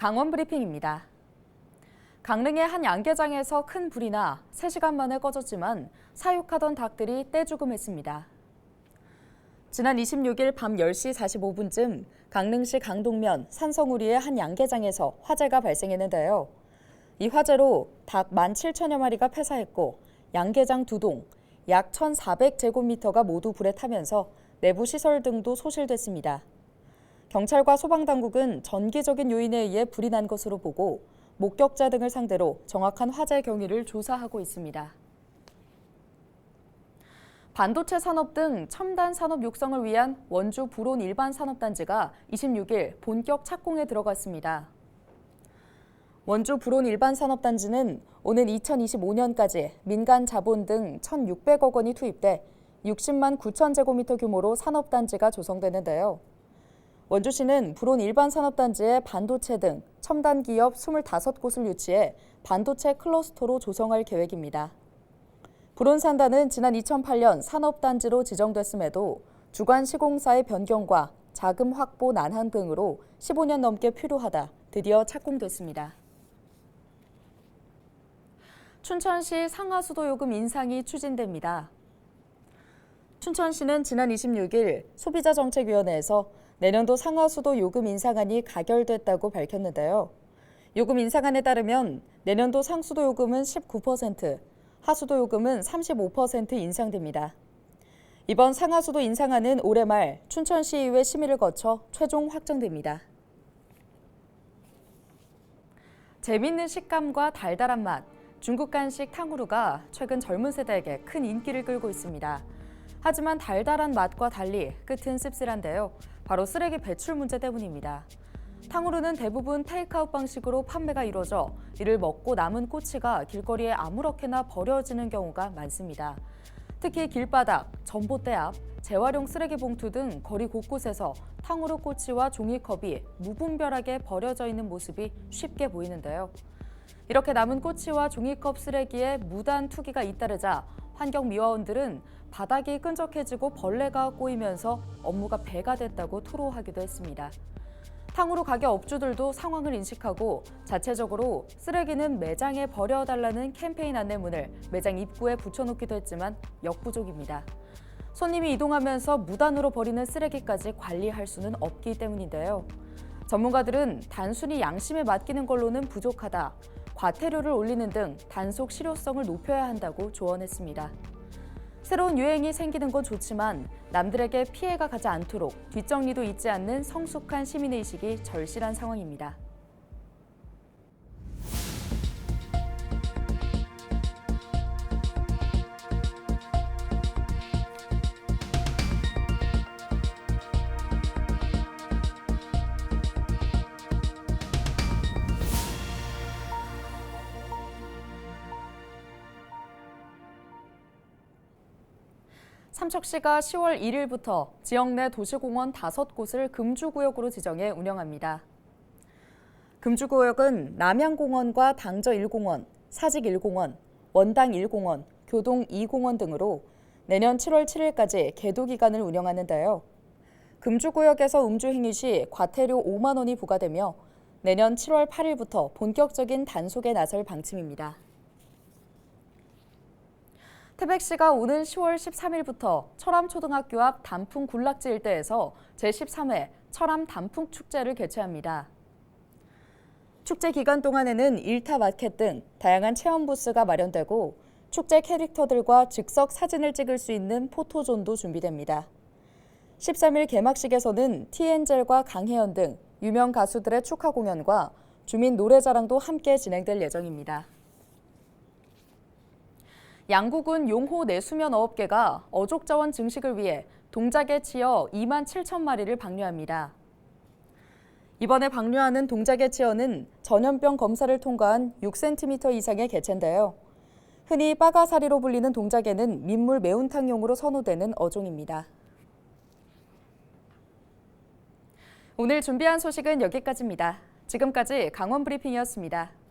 강원 브리핑입니다. 강릉의 한 양계장에서 큰 불이 나 3시간 만에 꺼졌지만 사육하던 닭들이 떼죽음했습니다. 지난 26일 밤 10시 45분쯤 강릉시 강동면 산성우리의 한 양계장에서 화재가 발생했는데요. 이 화재로 닭 17,000여 마리가 폐사했고 양계장 2동, 약 1,400제곱미터가 모두 불에 타면서 내부 시설 등도 소실됐습니다. 경찰과 소방당국은 전기적인 요인에 의해 불이 난 것으로 보고 목격자 등을 상대로 정확한 화재 경위를 조사하고 있습니다. 반도체 산업 등 첨단 산업 육성을 위한 원주 불온 일반 산업단지가 26일 본격 착공에 들어갔습니다. 원주 불온 일반 산업단지는 오는 2025년까지 민간 자본 등 1,600억 원이 투입돼 60만 9천 제곱미터 규모로 산업단지가 조성되는데요. 원주시는 불온 일반 산업단지에 반도체 등 첨단 기업 25곳을 유치해 반도체 클러스터로 조성할 계획입니다. 불온산단은 지난 2008년 산업단지로 지정됐음에도 주관 시공사의 변경과 자금 확보 난항 등으로 15년 넘게 필요하다 드디어 착공됐습니다. 춘천시 상하수도 요금 인상이 추진됩니다. 춘천시는 지난 26일 소비자정책위원회에서 내년도 상하수도 요금 인상안이 가결됐다고 밝혔는데요. 요금 인상안에 따르면 내년도 상수도 요금은 19%, 하수도 요금은 35% 인상됩니다. 이번 상하수도 인상안은 올해 말 춘천시의회 심의를 거쳐 최종 확정됩니다. 재미있는 식감과 달달한 맛, 중국 간식 탕후루가 최근 젊은 세대에게 큰 인기를 끌고 있습니다. 하지만 달달한 맛과 달리 끝은 씁쓸한데요. 바로 쓰레기 배출 문제 때문입니다. 탕후루는 대부분 테이크아웃 방식으로 판매가 이루어져 이를 먹고 남은 꼬치가 길거리에 아무렇게나 버려지는 경우가 많습니다. 특히 길바닥, 전봇대 앞, 재활용 쓰레기 봉투 등 거리 곳곳에서 탕후루 꼬치와 종이컵이 무분별하게 버려져 있는 모습이 쉽게 보이는데요. 이렇게 남은 꼬치와 종이컵 쓰레기에 무단 투기가 잇따르자 환경미화원들은 바닥이 끈적해지고 벌레가 꼬이면서 업무가 배가 됐다고 토로하기도 했습니다. 탕후루 가게 업주들도 상황을 인식하고 자체적으로 쓰레기는 매장에 버려달라는 캠페인 안내문을 매장 입구에 붙여놓기도 했지만 역부족입니다. 손님이 이동하면서 무단으로 버리는 쓰레기까지 관리할 수는 없기 때문인데요. 전문가들은 단순히 양심에 맡기는 걸로는 부족하다, 과태료를 올리는 등 단속 실효성을 높여야 한다고 조언했습니다. 새로운 유행이 생기는 건 좋지만 남들에게 피해가 가지 않도록 뒷정리도 잊지 않는 성숙한 시민의식이 절실한 상황입니다. 삼척시가 10월 1일부터 지역 내 도시공원 5곳을 금주구역으로 지정해 운영합니다. 금주구역은 남양공원과 당저 1공원, 사직 1공원, 원당 1공원, 교동 2공원 등으로 내년 7월 7일까지 계도 기간을 운영하는데요. 금주구역에서 음주 행위 시 과태료 5만 원이 부과되며 내년 7월 8일부터 본격적인 단속에 나설 방침입니다. 태백시가 오는 10월 13일부터 철암초등학교 앞 단풍 군락지 일대에서 제13회 철암 단풍 축제를 개최합니다. 축제 기간 동안에는 일타 마켓 등 다양한 체험 부스가 마련되고 축제 캐릭터들과 즉석 사진을 찍을 수 있는 포토존도 준비됩니다. 13일 개막식에서는 티엔젤과 강혜연 등 유명 가수들의 축하 공연과 주민 노래자랑도 함께 진행될 예정입니다. 양구군 용호 내수면 어업계가 어족자원 증식을 위해 동작에 치어 2만 7천 마리를 방류합니다. 이번에 방류하는 동작에 치어는 전염병 검사를 통과한 6cm 이상의 개체인데요. 흔히 빠가사리로 불리는 동작에는 민물 매운탕용으로 선호되는 어종입니다. 오늘 준비한 소식은 여기까지입니다. 지금까지 강원 브리핑이었습니다.